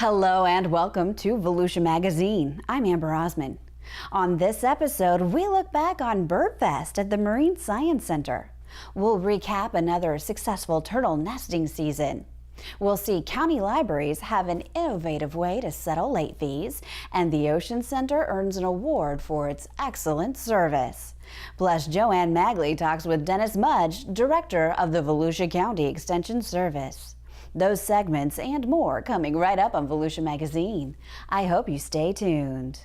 Hello and welcome to Volusia Magazine. I'm Amber Osman. On this episode, we look back on BirdFest at the Marine Science Center. We'll recap another successful turtle nesting season. We'll see county libraries have an innovative way to settle late fees, and the Ocean Center earns an award for its excellent service. Plus, Joanne Magley talks with Dennis Mudge, director of the Volusia County Extension Service. Those segments and more coming right up on Volusia Magazine. I hope you stay tuned.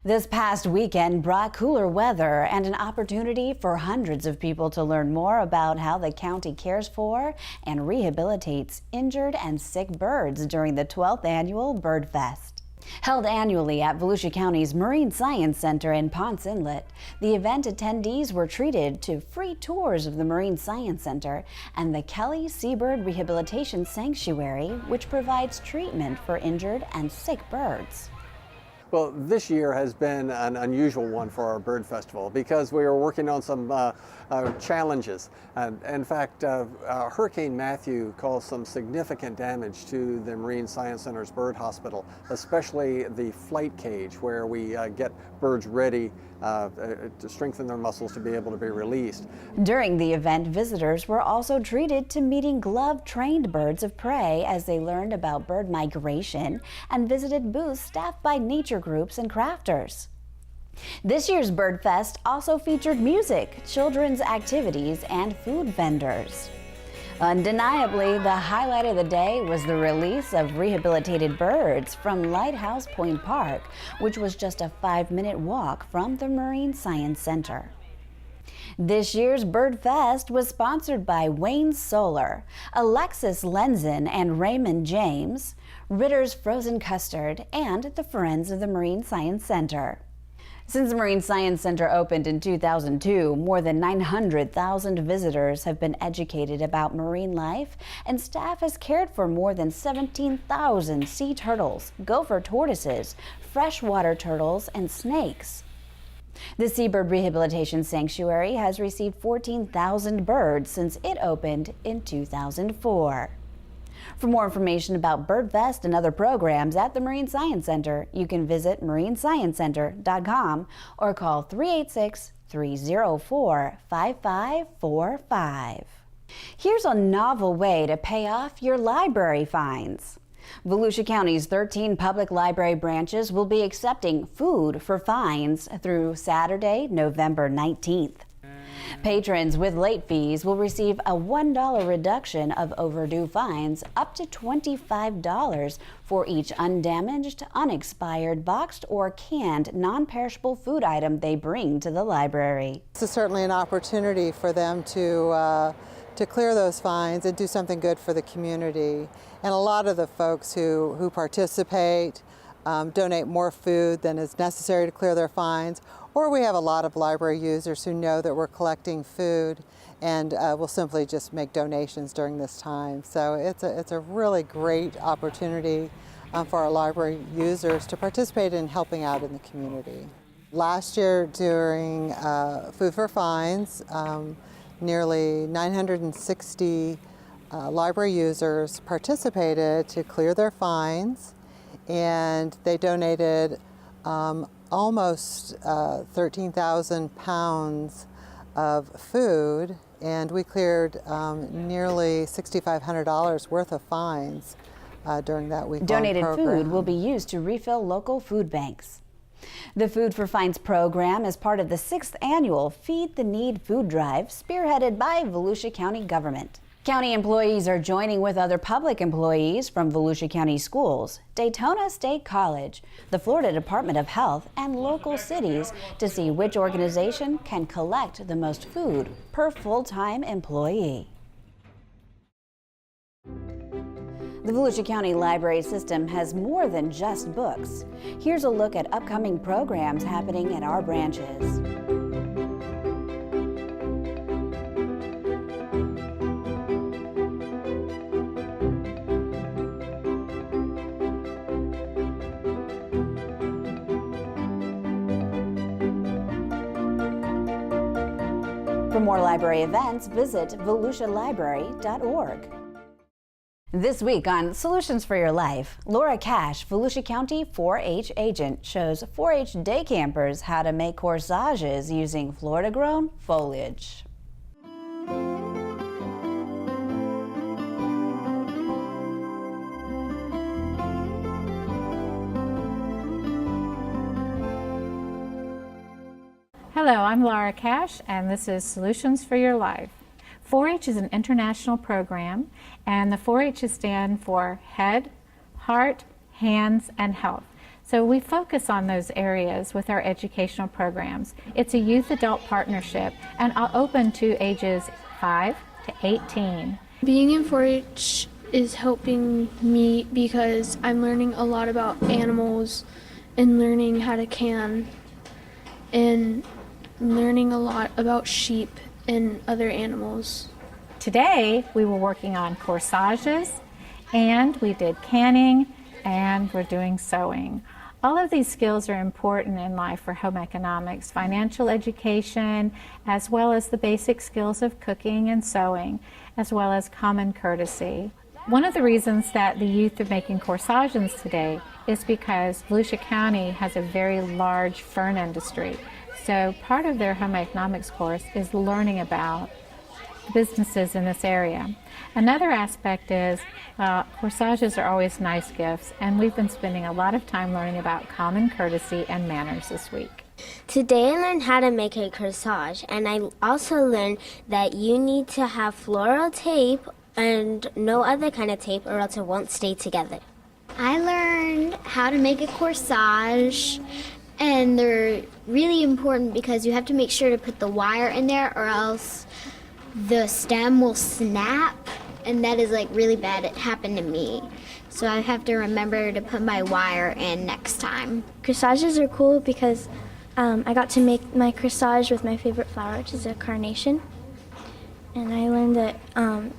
This past weekend brought cooler weather and an opportunity for hundreds of people to learn more about how the county cares for and rehabilitates injured and sick birds during the 12th annual BirdFest. Held annually at Volusia County's Marine Science Center in Ponce Inlet, the event attendees were treated to free tours of the Marine Science Center and the Kelly Seabird Rehabilitation Sanctuary, which provides treatment for injured and sick birds. Well, this year has been an unusual one for our bird festival because we are working on some challenges. In fact, Hurricane Matthew caused some significant damage to the Marine Science Center's bird hospital, especially the flight cage where we get birds ready to strengthen their muscles to be able to be released. During the event, visitors were also treated to meeting glove-trained birds of prey as they learned about bird migration and visited booths staffed by nature groups and crafters. This year's BirdFest also featured music, children's activities, and food vendors. Undeniably, the highlight of the day was the release of rehabilitated birds from Lighthouse Point Park, which was just a 5-minute walk from the Marine Science Center. This year's BirdFest was sponsored by Wayne Solar, Alexis Lenzen and Raymond James, Ritter's Frozen Custard, and the Friends of the Marine Science Center. Since the Marine Science Center opened in 2002, more than 900,000 visitors have been educated about marine life, and staff has cared for more than 17,000 sea turtles, gopher tortoises, freshwater turtles, and snakes. The Seabird Rehabilitation Sanctuary has received 14,000 birds since it opened in 2004. For more information about BirdFest and other programs at the Marine Science Center, you can visit marinesciencecenter.com or call 386-304-5545. Here's a novel way to pay off your library fines. Volusia County's 13 public library branches will be accepting food for fines through Saturday, November 19th. Patrons with late fees will receive a $1 reduction of overdue fines up to $25 for each undamaged, unexpired, boxed, or canned non-perishable food item they bring to the library. This is certainly an opportunity for them to clear those fines and do something good for the community. And a lot of the folks who participate donate more food than is necessary to clear their fines, or we have a lot of library users who know that we're collecting food and will simply just make donations during this time. So it's a really great opportunity for our library users to participate in helping out in the community. Last year during Food for Fines, nearly 960 library users participated to clear their fines, and they donated almost 13,000 pounds of food, and we cleared nearly $6,500 worth of fines during that week-long Donated program. food will be used to refill local food banks. The Food for Fines program is part of the 6th annual Feed the Need food drive spearheaded by Volusia County government. County employees are joining with other public employees from Volusia County Schools, Daytona State College, the Florida Department of Health, and local cities to see which organization can collect the most food per full-time employee. The Volusia County Library System has more than just books. Here's a look at upcoming programs happening at our branches. For more library events, visit volusialibrary.org. This week on Solutions for Your Life, Laura Cash, Volusia County 4-H agent, shows 4-H day campers how to make corsages using Florida-grown foliage. Hello, I'm Laura Cash, and this is Solutions for Your Life. 4-H is an international program, and the 4-H's stand for Head, Heart, Hands, and Health. So we focus on those areas with our educational programs. It's a youth-adult partnership and open to ages 5 to 18. Being in 4-H is helping me because I'm learning a lot about animals and learning how to can and learning a lot about sheep and other animals. Today we were working on corsages, and we did canning, and we're doing sewing. All of these skills are important in life for home economics, financial education, as well as the basic skills of cooking and sewing, as well as common courtesy. One of the reasons that the youth are making corsages today is because Volusia County has a very large fern industry. So part of their home economics course is learning about businesses in this area. Another aspect is corsages are always nice gifts, and we've been spending a lot of time learning about common courtesy and manners this week. Today I learned how to make a corsage, and I also learned that you need to have floral tape and no other kind of tape or else it won't stay together. I learned how to make a corsage, and they're really important because you have to make sure to put the wire in there or else the stem will snap, and that is like really bad. It happened to me. So I have to remember to put my wire in next time. Corsages are cool because I got to make my corsage with my favorite flower, which is a carnation. And I learned that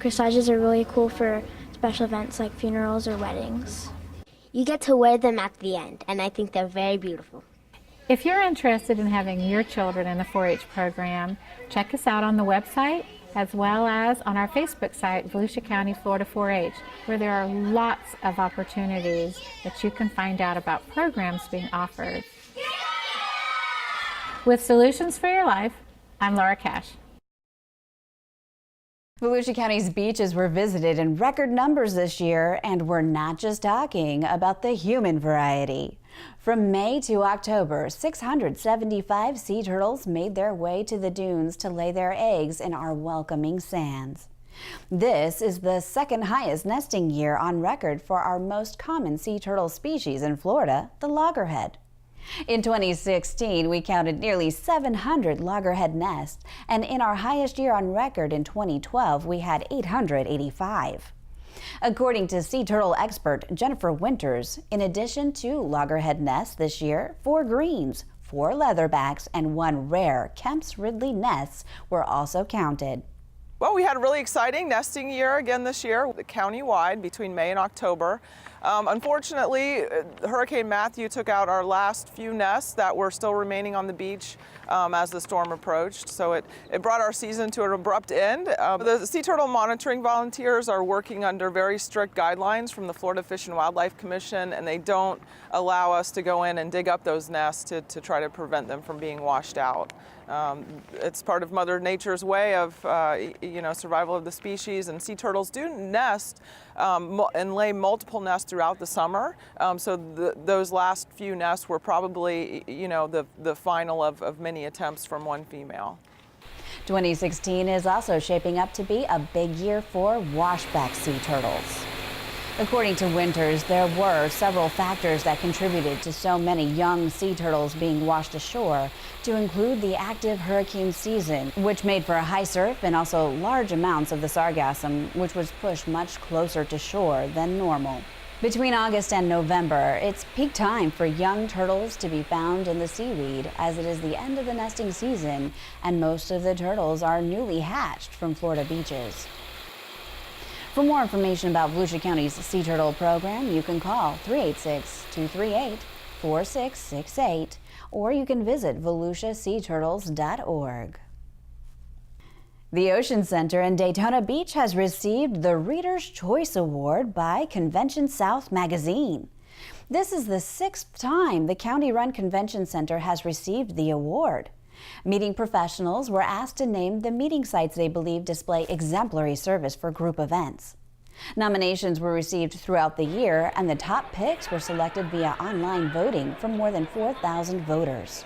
corsages are really cool for special events like funerals or weddings. You get to wear them at the end, and I think they're very beautiful. If you're interested in having your children in the 4-H program, check us out on the website as well as on our Facebook site, Volusia County, Florida 4-H, where there are lots of opportunities that you can find out about programs being offered. With Solutions for Your Life, I'm Laura Cash. Volusia County's beaches were visited in record numbers this year, and we're not just talking about the human variety. From May to October, 675 sea turtles made their way to the dunes to lay their eggs in our welcoming sands. This is the second highest nesting year on record for our most common sea turtle species in Florida, the loggerhead. In 2016, we counted nearly 700 loggerhead nests, and in our highest year on record in 2012, we had 885. According to sea turtle expert Jennifer Winters, in addition to loggerhead nests this year, 4 greens, 4 leatherbacks, and 1 rare Kemp's Ridley nests were also counted. Well, we had a really exciting nesting year again this year, county-wide between May and October. Unfortunately, Hurricane Matthew took out our last few nests that were still remaining on the beach as the storm approached. So it brought our season to an abrupt end. The sea turtle monitoring volunteers are working under very strict guidelines from the Florida Fish and Wildlife Commission, and they don't allow us to go in and dig up those nests to try to prevent them from being washed out. It's part of Mother Nature's way of survival of the species, and sea turtles do nest and lay multiple nests throughout the summer. So those last few nests were probably the final of many attempts from one female. 2016 is also shaping up to be a big year for washback sea turtles. According to Winters, there were several factors that contributed to so many young sea turtles being washed ashore, to include the active hurricane season, which made for a high surf and also large amounts of the sargassum, which was pushed much closer to shore than normal. Between August and November, it's peak time for young turtles to be found in the seaweed, as it is the end of the nesting season, and most of the turtles are newly hatched from Florida beaches. For more information about Volusia County's Sea Turtle program, you can call 386-238-4668, or you can visit volusiaseaturtles.org. The Ocean Center in Daytona Beach has received the Reader's Choice Award by Convention South magazine. This is the 6th time the county-run convention center has received the award. Meeting professionals were asked to name the meeting sites they believe display exemplary service for group events. Nominations were received throughout the year, and the top picks were selected via online voting from more than 4,000 voters.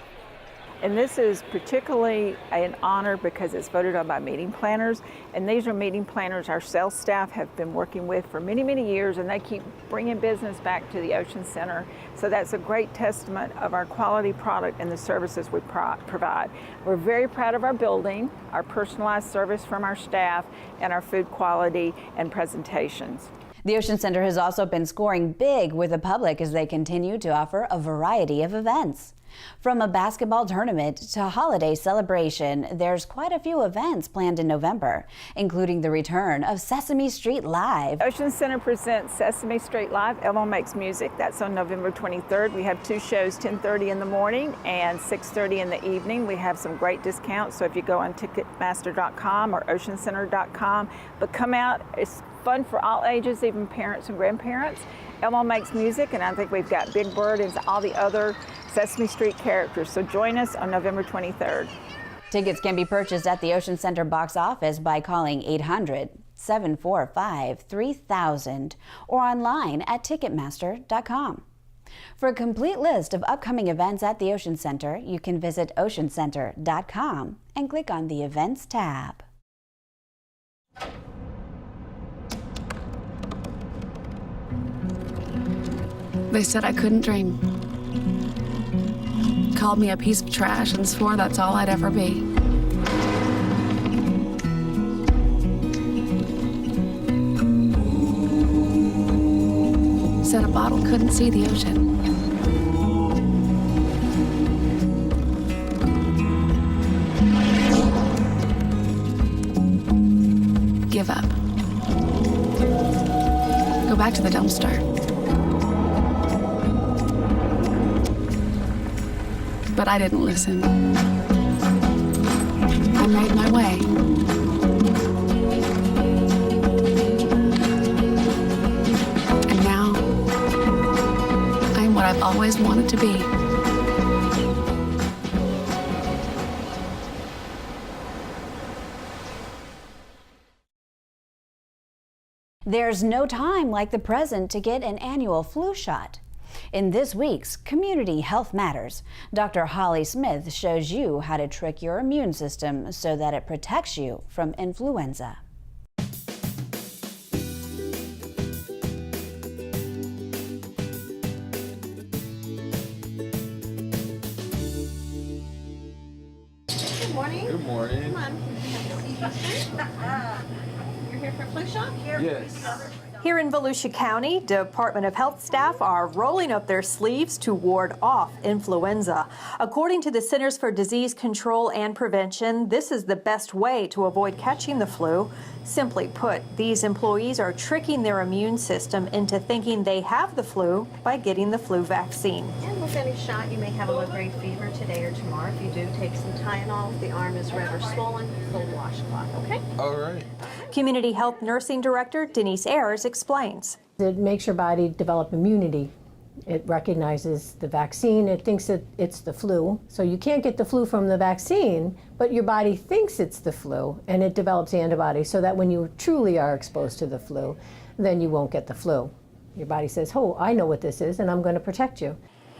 And this is particularly an honor because it's voted on by meeting planners. And these are meeting planners our sales staff have been working with for many, many years, and they keep bringing business back to the Ocean Center. So that's a great testament of our quality product and the services we provide. We're very proud of our building, our personalized service from our staff, and our food quality and presentations. The Ocean Center has also been scoring big with the public as they continue to offer a variety of events. From a basketball tournament to holiday celebration, there's quite a few events planned in November, including the return of Sesame Street Live. Ocean Center presents Sesame Street Live, Elmo Makes Music. That's on November 23rd. We have 2 shows, 10:30 in the morning and 6:30 in the evening. We have some great discounts, so if you go on Ticketmaster.com or OceanCenter.com, but come out. It's fun for all ages, even parents and grandparents. Elmo Makes Music, and I think we've got Big Bird and all the other Sesame Street characters. So join us on November 23rd. Tickets can be purchased at the Ocean Center box office by calling 800-745-3000 or online at Ticketmaster.com. For a complete list of upcoming events at the Ocean Center, you can visit OceanCenter.com and click on the Events tab. They said I couldn't dream. Called me a piece of trash and swore that's all I'd ever be. Said a bottle couldn't see the ocean. Give up. Go back to the dumpster. But I didn't listen. I made my way. And now, I'm what I've always wanted to be. There's no time like the present to get an annual flu shot. In this week's Community Health Matters, Dr. Holly Smith shows you how to trick your immune system so that it protects you from influenza. Good morning. Good morning. Come on. You're here for a flu shot? Yes. Here in Volusia County, Department of Health staff are rolling up their sleeves to ward off influenza. According to the Centers for Disease Control and Prevention, this is the best way to avoid catching the flu. Simply put, these employees are tricking their immune system into thinking they have the flu by getting the flu vaccine. And with any shot, you may have a low-grade fever today or tomorrow. If you do, take some Tylenol. If the arm is red or swollen, full washcloth, okay? All right. Community Health Nursing Director Denise Ayers explains. It makes your body develop immunity. It recognizes the vaccine. It thinks that it's the flu. So you can't get the flu from the vaccine, but your body thinks it's the flu, and it develops antibodies so that when you truly are exposed to the flu, then you won't get the flu. Your body says, oh, I know what this is, and I'm going to protect you.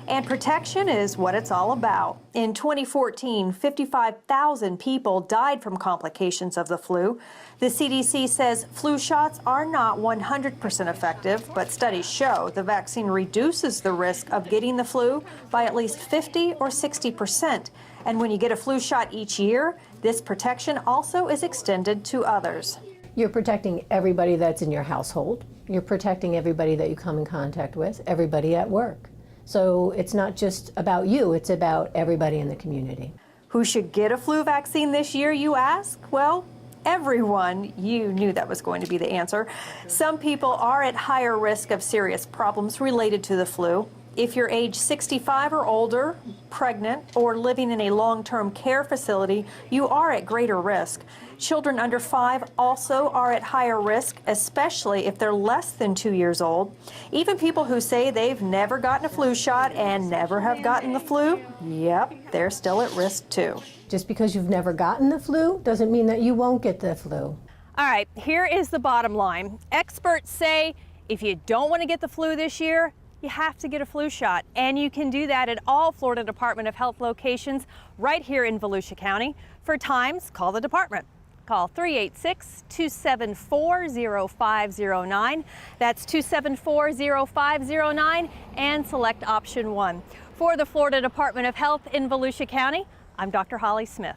And protection is what it's all about. In 2014, 55,000 people died from complications of the flu. The CDC says flu shots are not 100% effective, but studies show the vaccine reduces the risk of getting the flu by at least 50 or 60%. And when you get a flu shot each year, this protection also is extended to others. You're protecting everybody that's in your household. You're protecting everybody that you come in contact with, everybody at work. So it's not just about you, it's about everybody in the community. Who should get a flu vaccine this year, you ask? Well, everyone. You knew that was going to be the answer. Some people are at higher risk of serious problems related to the flu. If you're age 65 or older, pregnant, or living in a long-term care facility, you are at greater risk. Children under 5 also are at higher risk, especially if they're less than 2 years old. Even people who say they've never gotten a flu shot and never have gotten the flu, yep, they're still at risk too. Just because you've never gotten the flu doesn't mean that you won't get the flu. All right, here is the bottom line. Experts say if you don't want to get the flu this year, you have to get a flu shot. And you can do that at all Florida Department of Health locations right here in Volusia County. For times, call the department. Call 386-274-0509. That's 274-0509 and select option 1. For the Florida Department of Health in Volusia County, I'm Dr. Holly Smith.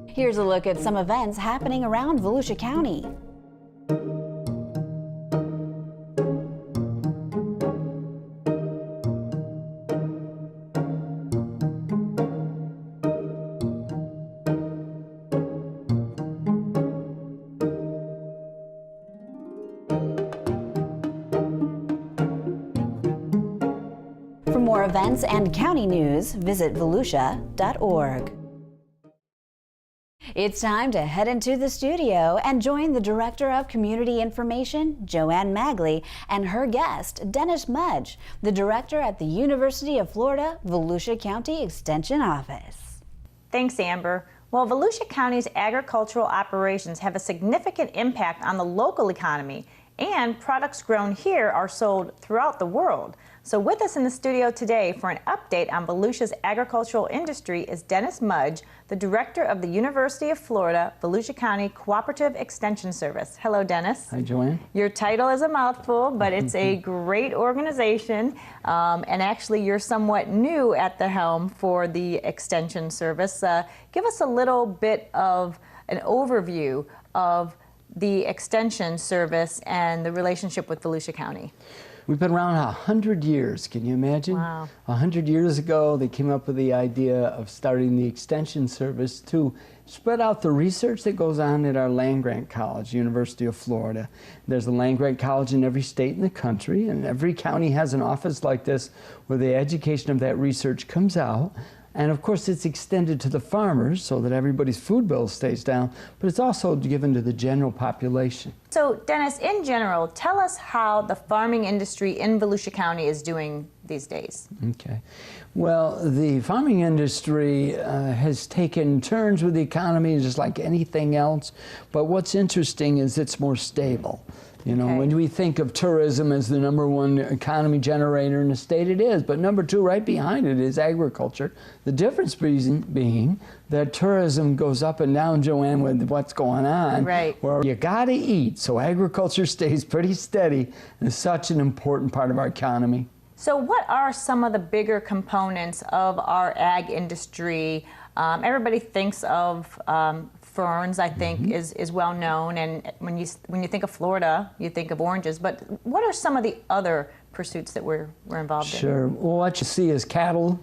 Here's a look at some events happening around Volusia County. For more events and county news, visit volusia.org. It's time to head into the studio and join the Director of Community Information, Joanne Magley, and her guest, Dennis Mudge, the Director at the University of Florida, Volusia County Extension Office. Thanks, Amber. Well, Volusia County's agricultural operations have a significant impact on the local economy, and products grown here are sold throughout the world. So with us in the studio today for an update on Volusia's agricultural industry is Dennis Mudge, the Director of the University of Florida, Volusia County Cooperative Extension Service. Hello, Dennis. Hi, Joanne. Your title is a mouthful, but it's a great organization, and actually you're somewhat new at the helm for the Extension Service. Give us a little bit of an overview of the Extension Service and the relationship with Volusia County. We've been around 100 years, can you imagine? Wow. 100 years ago, they came up with the idea of starting the Extension Service to spread out the research that goes on at our land-grant college, University of Florida. There's a land-grant college in every state in the country, and every county has an office like this where the education of that research comes out. And of course, it's extended to the farmers so that everybody's food bill stays down, but it's also given to the general population. So, Dennis, in general, tell us how the farming industry in Volusia County is doing these days. Okay. Well, the farming industry has taken turns with the economy just like anything else, but what's interesting is it's more stable. You know, when we think of tourism as the #1 economy generator in the state, it is. But #2 right behind it is agriculture. The difference being that tourism goes up and down, Joanne, with what's going on. Right. Where you got to eat. So agriculture stays pretty steady and is such an important part of our economy. So what are some of the bigger components of our ag industry? Everybody thinks of ferns, I think, is well known, and when you think of Florida, you think of oranges. But what are some of the other pursuits that we're involved in? Sure. Well, what you see is cattle.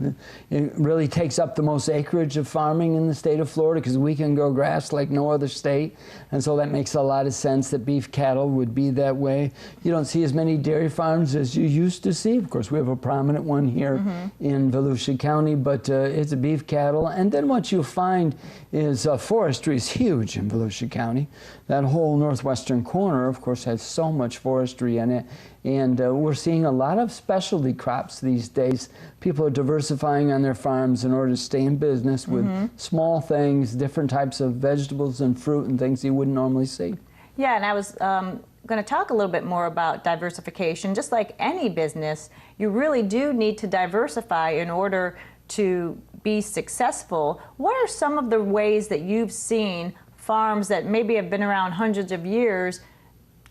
It really takes up the most acreage of farming in the state of Florida because we can grow grass like no other state, and so that makes a lot of sense that beef cattle would be that way. You don't see as many dairy farms as you used to see. Of course, we have a prominent one here in Volusia County, but it's a beef cattle. And then what you'll find is forestry is huge in Volusia County. That whole northwestern corner, of course, has so much forestry in it. And we're seeing a lot of specialty crops these days. People are diversifying on their farms in order to stay in business with small things, different types of vegetables and fruit and things you wouldn't normally see. Yeah, and I was going to talk a little bit more about diversification. Just like any business, you really do need to diversify in order to be successful. What are some of the ways that you've seen farms that maybe have been around hundreds of years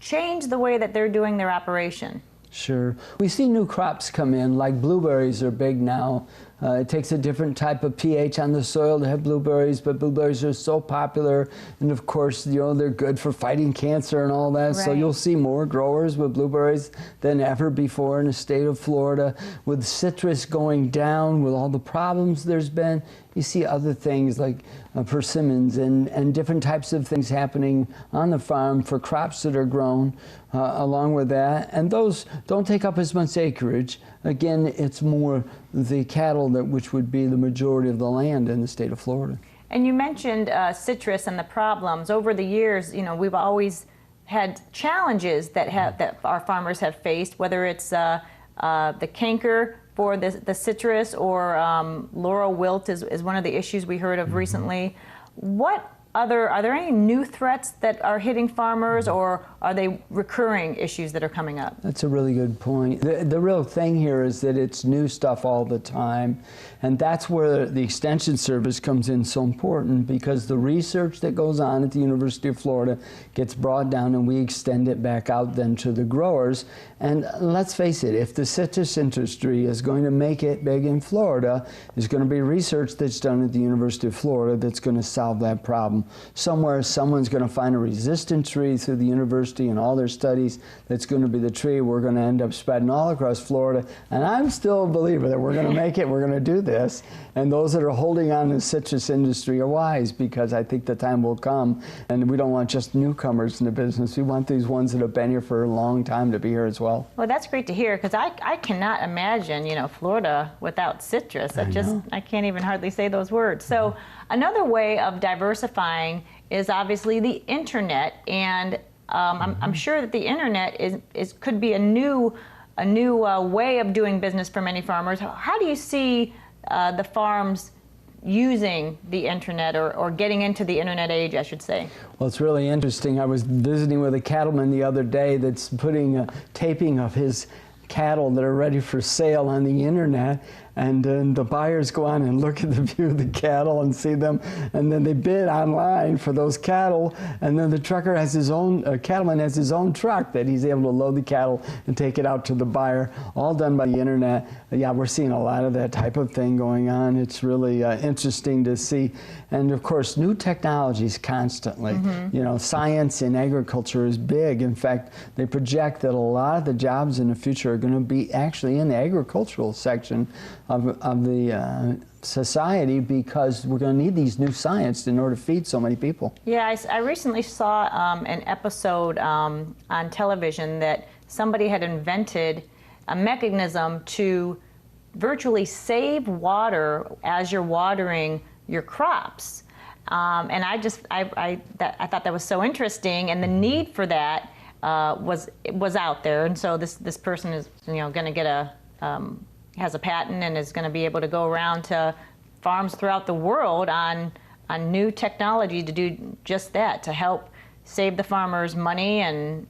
change the way that they're doing their operation? Sure. We see new crops come in, like blueberries are big now. It takes a different type of pH on the soil to have blueberries, but blueberries are so popular, and of course, you know, they're good for fighting cancer and all that, so you'll see more growers with blueberries than ever before in the state of Florida. With citrus going down, with all the problems there's been, you see other things like persimmons and different types of things happening on the farm for crops that are grown along with that. And those don't take up as much acreage. Again, it's more the cattle which would be the majority of the land in the state of Florida. And you mentioned citrus and the problems. Over the years, you know, we've always had challenges that our farmers have faced, whether it's the canker for the citrus or laurel wilt is one of the issues we heard of recently. Are there any new threats that are hitting farmers, or are they recurring issues that are coming up? That's a really good point. The real thing here is that it's new stuff all the time, and that's where the Extension Service comes in so important, because the research that goes on at the University of Florida gets brought down and we extend it back out then to the growers. And let's face it, if the citrus industry is going to make it big in Florida, there's going to be research that's done at the University of Florida that's going to solve that problem. Somewhere, someone's going to find a resistant tree through the university and all their studies that's going to be the tree we're going to end up spreading all across Florida. And I'm still a believer that we're going to make it, we're going to do this. And those that are holding on to the citrus industry are wise, because I think the time will come. And we don't want just newcomers in the business. We want these ones that have been here for a long time to be here as well. Well, that's great to hear, because I cannot imagine, you know, Florida without citrus. I can't even hardly say those words. So another way of diversifying is obviously the internet, and I'm sure that the internet could be a new way of doing business for many farmers. How do you see the farms using the internet, or getting into the internet age, I should say? Well, it's really interesting. I was visiting with a cattleman the other day that's putting a taping of his cattle that are ready for sale on the internet, and then the buyers go on and look at the view of the cattle and see them, and then they bid online for those cattle, and then the trucker has his own, cattleman has his own truck that he's able to load the cattle and take it out to the buyer, all done by the internet. Yeah, we're seeing a lot of that type of thing going on. It's really interesting to see. And of course, new technologies constantly. You know, science in agriculture is big. In fact, they project that a lot of the jobs in the future are going to be actually in the agricultural section of the society, because we're going to need these new science in order to feed so many people. Yeah, I recently saw an episode on television that somebody had invented a mechanism to virtually save water as you're watering your crops. And I thought that was so interesting, and the need for that was out there. And so this person is, you know, going to get has a patent and is going to be able to go around to farms throughout the world on new technology to do just that, to help save the farmers money and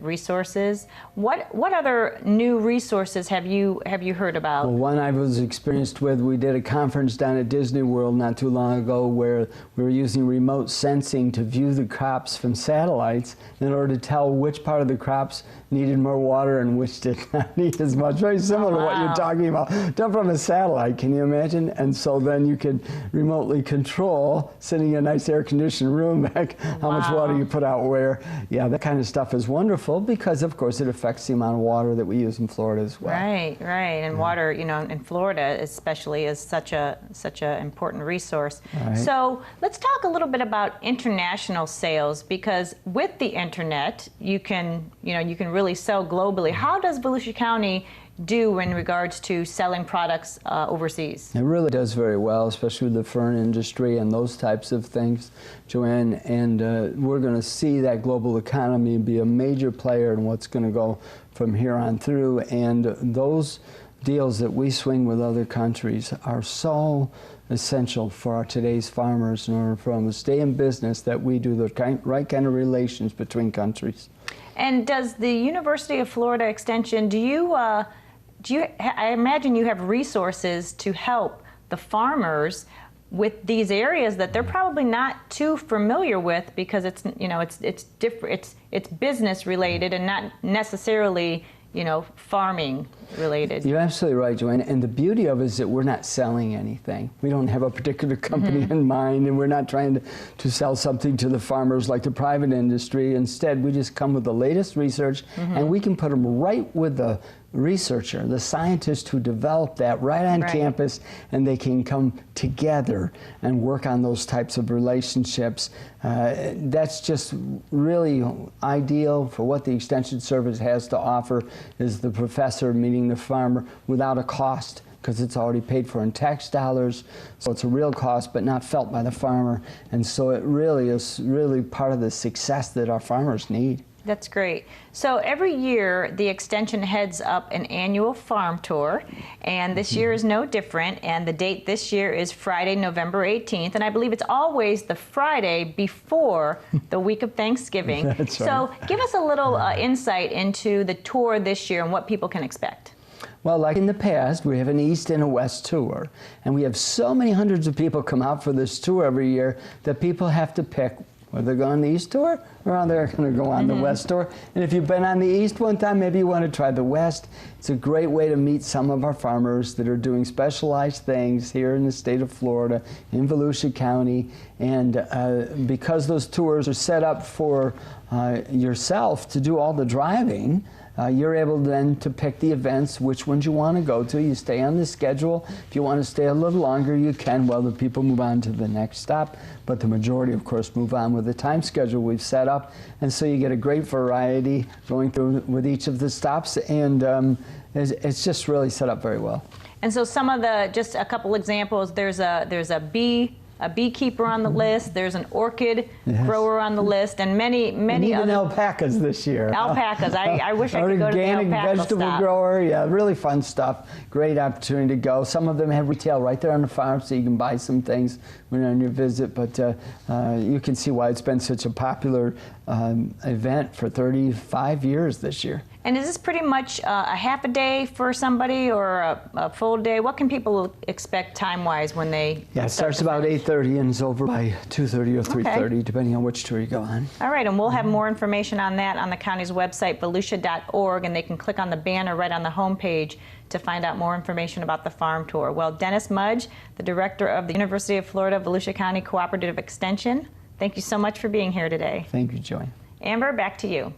resources. What other new resources have you heard about? Well, one I was experienced with, we did a conference down at Disney World not too long ago where we were using remote sensing to view the crops from satellites in order to tell which part of the crops needed more water and which did not need as much. Very similar to what you're talking about, done from a satellite, can you imagine? And so then you could remotely control, sitting in a nice air-conditioned room, back how much water you put out where. Yeah, that kind of stuff is wonderful, because of course it affects the amount of water that we use in Florida as well. Right. And water, you know, in Florida especially, is such a important resource. Right. So let's talk a little bit about international sales, because with the internet you can really sell globally. How does Volusia County do in regards to selling products overseas? It really does very well, especially with the fern industry and those types of things, Joanne, and we're going to see that global economy be a major player in what's going to go from here on through, and those deals that we swing with other countries are so essential for today's farmers in order for them to stay in business, that we do the right kind of relations between countries. And does the University of Florida Extension, I imagine you have resources to help the farmers with these areas that they're probably not too familiar with, because it's different, it's business related and not necessarily, farming related. You're absolutely right, Joanne. And the beauty of it is that we're not selling anything. We don't have a particular company in mind, and we're not trying to sell something to the farmers like the private industry. Instead, we just come with the latest research, and we can put them right with the researcher, the scientist who developed that right on campus, and they can come together and work on those types of relationships. That's just really ideal for what the Extension Service has to offer, is the professor meeting the farmer without a cost because it's already paid for in tax dollars. So it's a real cost, but not felt by the farmer. And so it really is part of the success that our farmers need. That's great. So every year, the Extension heads up an annual farm tour, and this year is no different, and the date this year is Friday, November 18th, and I believe it's always the Friday before the week of Thanksgiving. That's right. So give us a little insight into the tour this year and what people can expect. Well, like in the past, we have an East and a West tour, and we have so many hundreds of people come out for this tour every year that people have to pick whether they're going on the East tour or they're going to go on the West tour. And if you've been on the East one time, maybe you want to try the West. It's a great way to meet some of our farmers that are doing specialized things here in the state of Florida, in Volusia County. And because those tours are set up for yourself to do all the driving, you're able then to pick the events, which ones you want to go to. You stay on the schedule. If you want to stay a little longer, you can while the people move on to the next stop. But the majority, of course, move on with the time schedule we've set up. And so you get a great variety going through with each of the stops. And it's just really set up very well. And so some of the, just a couple examples, there's a beekeeper on the list, there's an orchid grower on the list, and many even other alpacas this year. Alpacas. I wish I could go to the Organic alpaca vegetable stop. grower, yeah, really fun stuff. Great opportunity to go. Some of them have retail right there on the farm, so you can buy some things when you're on your visit. But you can see why it's been such a popular event for 35 years this year. And is this pretty much a half a day for somebody or a full day? What can people expect time-wise when they Yeah, it starts about 8:30 and is over by 2:30 or 3:30, depending on which tour you go on. All right, and we'll have more information on that on the county's website, volusia.org, and they can click on the banner right on the homepage to find out more information about the farm tour. Well, Dennis Mudge, the director of the University of Florida Volusia County Cooperative Extension, thank you so much for being here today. Thank you, Joanne. Amber, back to you.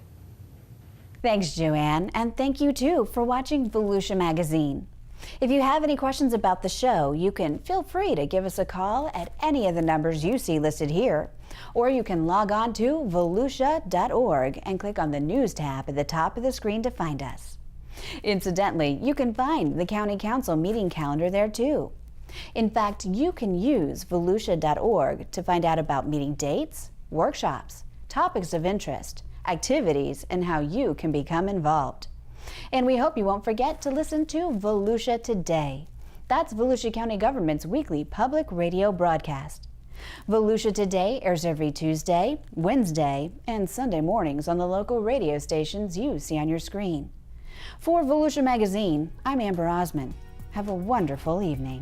Thanks, Joanne, and thank you too for watching Volusia Magazine. If you have any questions about the show, you can feel free to give us a call at any of the numbers you see listed here, or you can log on to volusia.org and click on the News tab at the top of the screen to find us. Incidentally, you can find the County Council meeting calendar there too. In fact, you can use volusia.org to find out about meeting dates, workshops, topics of interest, activities, and how you can become involved. And we hope you won't forget to listen to Volusia Today. That's Volusia County Government's weekly public radio broadcast. Volusia Today airs every Tuesday, Wednesday, and Sunday mornings on the local radio stations you see on your screen. For Volusia Magazine, I'm Amber Osman. Have a wonderful evening.